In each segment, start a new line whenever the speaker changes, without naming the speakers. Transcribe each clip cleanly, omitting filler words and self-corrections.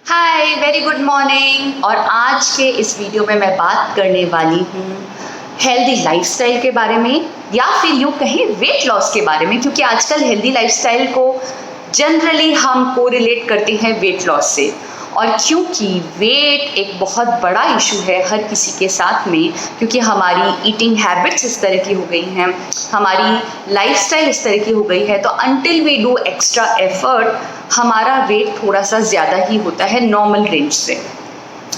हाय, very good morning. और आज के इस वीडियो में मैं बात करने वाली हूँ हेल्दी लाइफस्टाइल के बारे में, या फिर यूँ कहें वेट लॉस के बारे में, क्योंकि आजकल हेल्दी लाइफस्टाइल को जनरली हम कोरिलेट करते हैं वेट लॉस से। और क्योंकि वेट एक बहुत बड़ा इशू है हर किसी के साथ में, क्योंकि हमारी ईटिंग हैबिट्स इस तरह की हो गई हैं, हमारी लाइफस्टाइल इस तरह की हो गई है, तो until we do extra effort हमारा वेट थोड़ा सा ज़्यादा ही होता है नॉर्मल रेंज से,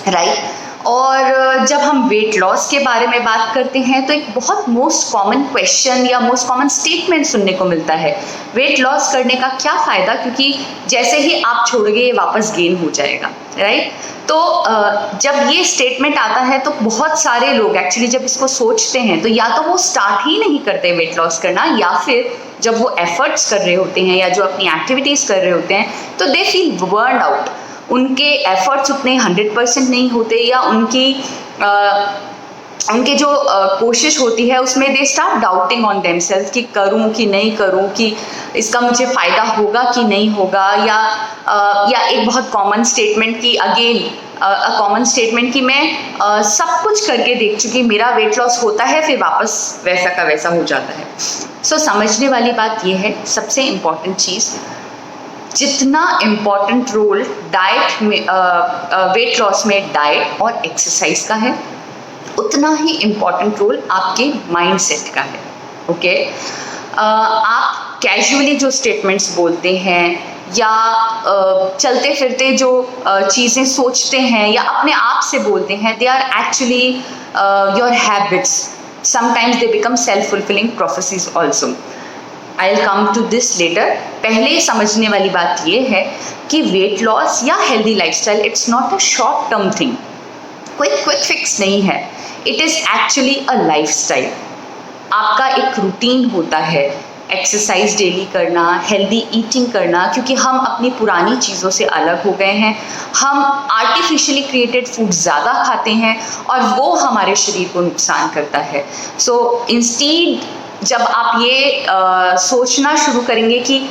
राइट। और जब हम वेट लॉस के बारे में बात करते हैं तो एक बहुत मोस्ट कॉमन क्वेश्चन या मोस्ट कॉमन स्टेटमेंट सुनने को मिलता है, वेट लॉस करने का क्या फ़ायदा, क्योंकि जैसे ही आप छोड़ोगे ये वापस गेन हो जाएगा, राइट। तो जब ये स्टेटमेंट आता है तो बहुत सारे लोग एक्चुअली जब इसको सोचते हैं तो या तो वो स्टार्ट ही नहीं करते वेट लॉस करना, या फिर जब वो एफर्ट्स कर रहे होते हैं या जो अपनी एक्टिविटीज़ कर रहे होते हैं तो दे फील बर्न आउट, उनके एफर्ट्स उतने 100% नहीं होते, या उनके जो कोशिश होती है उसमें they start doubting on themselves कि करूं कि नहीं करूं, कि इसका मुझे फ़ायदा होगा कि नहीं होगा। या एक बहुत कॉमन स्टेटमेंट की कॉमन स्टेटमेंट कि मैं सब कुछ करके देख चुकी, मेरा वेट लॉस होता है फिर वापस वैसा का वैसा हो जाता है। सो समझने वाली बात यह है, सबसे इम्पॉर्टेंट चीज़, जितना इम्पॉर्टेंट रोल डाइट में वेट लॉस में डाइट और एक्सरसाइज का है, उतना ही इम्पॉर्टेंट रोल आपके माइंडसेट का है। ओके, आप कैजुअली जो स्टेटमेंट्स बोलते हैं या चलते फिरते जो चीज़ें सोचते हैं या अपने आप से बोलते हैं, they are actually your habits, sometimes they become self fulfilling prophecies also. I will come to this later. पहले समझने वाली बात यह है कि वेट लॉस या healthy lifestyle it's not a short term thing, कोई क्विक फिक्स नहीं है। It is actually a lifestyle. आपका एक रूटीन होता है, एक्सरसाइज डेली करना, हेल्दी ईटिंग करना, क्योंकि हम अपनी पुरानी चीज़ों से अलग हो गए हैं, हम आर्टिफिशियली क्रिएटेड फूड ज़्यादा खाते हैं और वो हमारे शरीर को नुकसान करता है। सो इंस्टीड जब आप ये सोचना शुरू करेंगे कि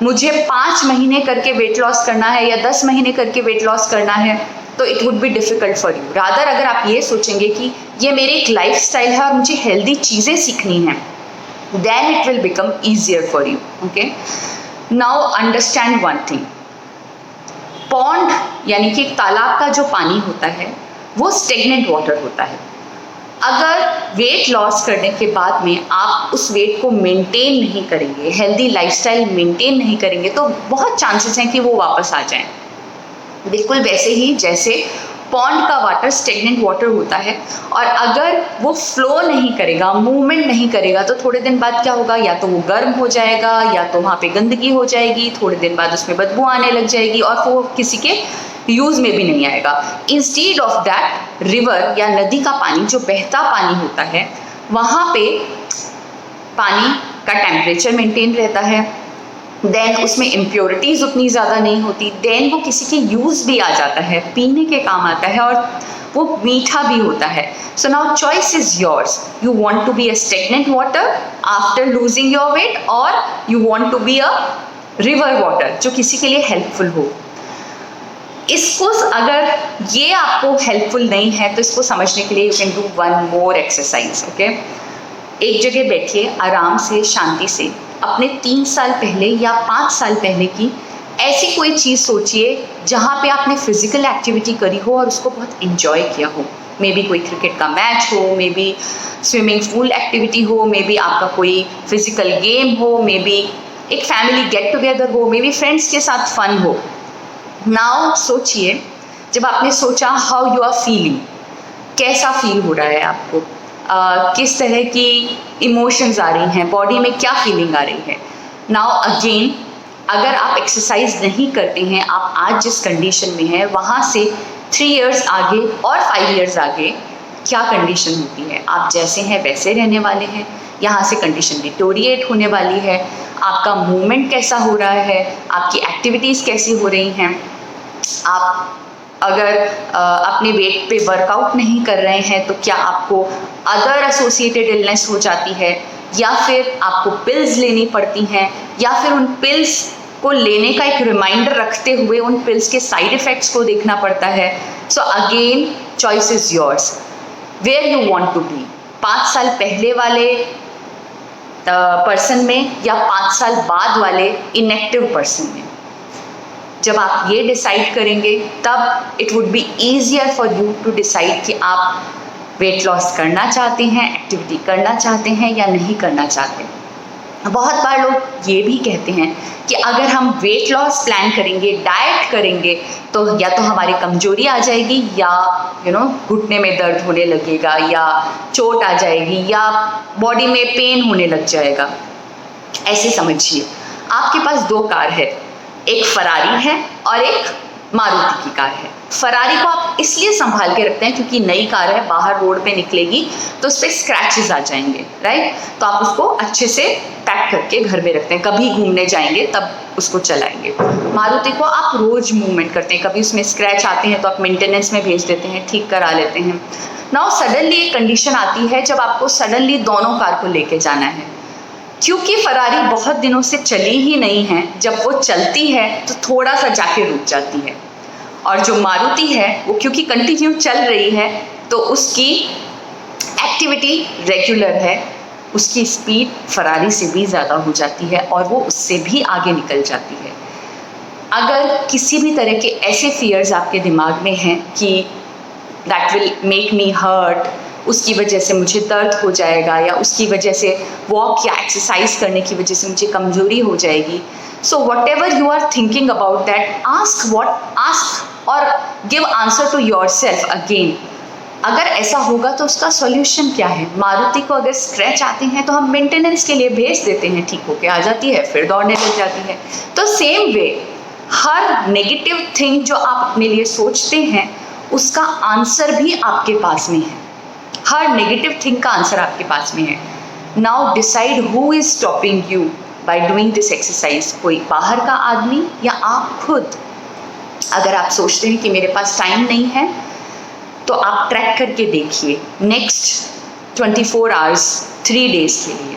मुझे 5 महीने करके वेट लॉस करना है या 10 महीने करके वेट लॉस करना है, तो it would be difficult for you. Rather अगर आप ये सोचेंगे कि ये मेरी एक लाइफस्टाइल है और मुझे हेल्दी चीज़ें सीखनी हैं, then it will become easier for you. Okay, now understand one thing, pond यानी कि तालाब का जो पानी होता है वो स्टेगनेंट वाटर होता है। अगर वेट लॉस करने के बाद में आप उस वेट को मेंटेन नहीं करेंगे, हेल्दी लाइफस्टाइल मेंटेन नहीं करेंगे, तो बहुत चांसेस हैं कि वो वापस आ जाएं, बिल्कुल वैसे ही जैसे पॉन्ड का वाटर स्टेगनेंट वाटर होता है। और अगर वो फ्लो नहीं करेगा, मूवमेंट नहीं करेगा, तो थोड़े दिन बाद क्या होगा, या तो वो गर्म हो जाएगा या तो वहाँ पे गंदगी हो जाएगी, थोड़े दिन बाद उसमें बदबू आने लग जाएगी और वो किसी के यूज़ में भी नहीं आएगा। इंस्टीड ऑफ दैट, रिवर या नदी का पानी, जो बहता पानी होता है, वहाँ पे पानी का टेम्परेचर मेंटेन रहता है, देन उसमें इम्प्योरिटीज़ उतनी ज़्यादा नहीं होती, देन वो किसी के यूज़ भी आ जाता है, पीने के काम आता है, और वो मीठा भी होता है। So now choice is yours, you want to be a stagnant water after losing your weight, or you want to be a river water जो किसी के लिए हेल्पफुल हो। इसको अगर ये आपको हेल्पफुल नहीं है तो इसको समझने के लिए you can do one more exercise. Okay, एक जगह बैठिए, आराम से, शांति से, अपने 3 साल पहले या 5 साल पहले की ऐसी कोई चीज़ सोचिए जहाँ पे आपने फिजिकल एक्टिविटी करी हो और उसको बहुत इन्जॉय किया हो। मे बी कोई क्रिकेट का मैच हो, may be swimming pool activity हो, मे बी आपका कोई फिजिकल गेम हो, मे बी एक फैमिली गेट टुगेदर हो, मे बी फ्रेंड्स के साथ फन हो। नाउ सोचिए, जब आपने सोचा, हाउ यू आर फीलिंग, कैसा फील हो रहा है आपको, किस तरह की इमोशंस आ रही हैं, बॉडी में क्या फीलिंग आ रही है। नाउ अगेन, अगर आप एक्सरसाइज नहीं करते हैं, आप आज जिस कंडीशन में हैं वहाँ से 3 इयर्स आगे और 5 इयर्स आगे क्या कंडीशन होती है, आप जैसे हैं वैसे रहने वाले हैं, यहाँ से कंडीशन डिटोरिएट होने वाली है, आपका मूवमेंट कैसा हो रहा है, आपकी एक्टिविटीज़ कैसी हो रही हैं, आप अगर अपने वेट पे वर्कआउट नहीं कर रहे हैं तो क्या आपको अदर एसोसिएटेड इलनेस हो जाती है, या फिर आपको पिल्स लेनी पड़ती हैं, या फिर उन पिल्स को लेने का एक रिमाइंडर रखते हुए उन पिल्स के साइड इफ़ेक्ट्स को देखना पड़ता है. So again choice is yours, where you want to be. 5 साल पहले वाले पर्सन में या 5 साल बाद वाले इनएक्टिव पर्सन में. जब आप ये डिसाइड करेंगे तब it would be easier for you to decide कि आप वेट लॉस करना चाहते हैं, एक्टिविटी करना चाहते हैं या नहीं करना चाहते. बहुत बार लोग ये भी कहते हैं कि अगर हम वेट लॉस प्लान करेंगे, डाइट करेंगे, तो या तो हमारी कमजोरी आ जाएगी या घुटने में दर्द होने लगेगा या चोट आ जाएगी या बॉडी में पेन होने लग जाएगा. ऐसे समझिए, आपके पास 2 कार है, एक फरारी है और एक मारुति की कार है. फरारी को आप इसलिए संभाल के रखते हैं क्योंकि नई कार है, बाहर रोड पे निकलेगी तो उस पर स्क्रैचेस आ जाएंगे, राइट. तो आप उसको अच्छे से पैक करके घर में रखते हैं, कभी घूमने जाएंगे तब उसको चलाएंगे. मारुति को आप रोज मूवमेंट करते हैं, कभी उसमें स्क्रैच आते हैं तो आप मेंटेनेंस में भेज देते हैं, ठीक करा लेते हैं. नाउ सडनली एक कंडीशन आती है जब आपको सडनली दोनों कार को लेके जाना है. क्योंकि फरारी बहुत दिनों से चली ही नहीं है, जब वो चलती है तो थोड़ा सा जाके रुक जाती है. और जो मारुति है वो क्योंकि कंटिन्यू चल रही है तो उसकी एक्टिविटी रेगुलर है, उसकी स्पीड फरारी से भी ज़्यादा हो जाती है और वो उससे भी आगे निकल जाती है. अगर किसी भी तरह के ऐसे फियर्स आपके दिमाग में हैं कि that will make me hurt, उसकी वजह से मुझे दर्द हो जाएगा या उसकी वजह से वॉक या एक्सरसाइज करने की वजह से मुझे कमजोरी हो जाएगी, so whatever you are thinking about that, ask और give answer to yourself again. अगर ऐसा होगा तो उसका सॉल्यूशन क्या है. मारुति को अगर स्क्रैच आते हैं तो हम मेंटेनेंस के लिए भेज देते हैं, ठीक होके आ जाती है, फिर दौड़ने लग जाती है. तो सेम वे हर नेगेटिव थिंग जो आप अपने लिए सोचते हैं उसका आंसर भी आपके पास में है. हर नेगेटिव थिंग का आंसर आपके पास में है. Now decide who is stopping you by doing this exercise. कोई बाहर का आदमी या आप खुद. अगर आप सोचते हैं कि मेरे पास टाइम नहीं है तो आप ट्रैक करके देखिए नेक्स्ट 24 आवर्स 3 डेज के लिए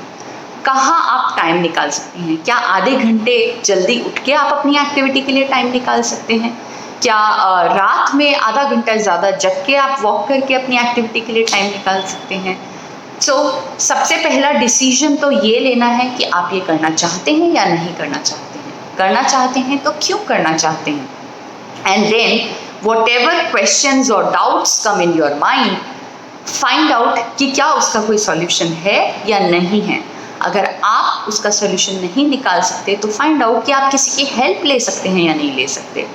कहाँ आप टाइम निकाल सकते हैं. क्या आधे घंटे जल्दी उठ के आप अपनी एक्टिविटी के लिए टाइम निकाल सकते हैं? क्या रात में आधा घंटा ज़्यादा जग के आप वॉक करके अपनी एक्टिविटी के लिए टाइम निकाल सकते हैं? सो सबसे पहला डिसीजन तो ये लेना है कि आप ये करना चाहते हैं या नहीं करना चाहते हैं. करना चाहते हैं तो क्यों करना चाहते हैं. And then whatever questions or doubts come in your mind, find out कि क्या उसका कोई solution है या नहीं है. अगर आप उसका solution नहीं निकाल सकते तो find out कि आप किसी की help ले सकते हैं या नहीं ले सकते.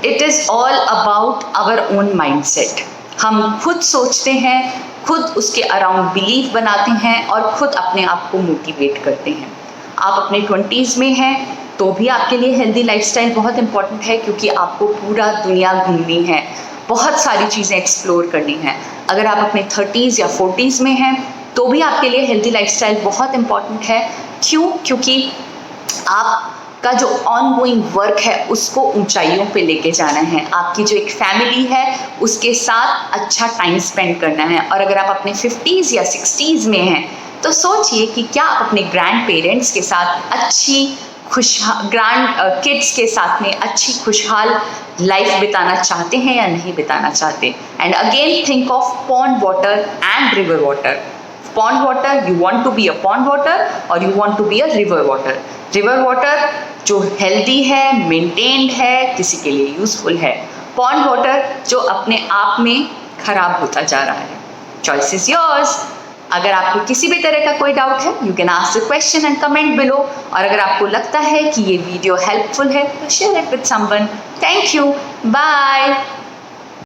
It is all about our own mindset. हम खुद सोचते हैं, खुद उसके अराउंड बिलीफ बनाते हैं और खुद अपने आप को मोटिवेट करते हैं. आप अपने 20s में हैं तो भी आपके लिए हेल्दी लाइफस्टाइल बहुत इंपॉर्टेंट है क्योंकि आपको पूरा दुनिया घूमनी है, बहुत सारी चीज़ें एक्सप्लोर करनी है. अगर आप अपने 30s या 40s में हैं तो भी आपके लिए हेल्दी लाइफस्टाइल बहुत इंपॉर्टेंट है. क्यों? क्योंकि आपका जो ऑनगोइंग वर्क है उसको ऊंचाइयों पे लेके जाना है. आपकी जो एक फैमिली है उसके साथ अच्छा टाइम स्पेंड करना है. और अगर आप अपने 50s या 60s में हैं तो सोचिए कि क्या आप अपने ग्रैंड पेरेंट्स के साथ अच्छी ग्रैंड किड्स के साथ में अच्छी खुशहाल लाइफ बिताना चाहते हैं या नहीं बिताना चाहते. And again think of pond water and river water. Pond water, you want to be a pond water or you want to be a river water. River water जो हेल्दी है, मेंटेन्ड है, किसी के लिए यूजफुल है. Pond water जो अपने आप में खराब होता जा रहा है. Choice is yours. अगर आपको किसी भी तरह का कोई डाउट है you can ask the question and comment below. और अगर आपको लगता है कि ये वीडियो हेल्पफुल है तो share it with someone. Thank you. Bye.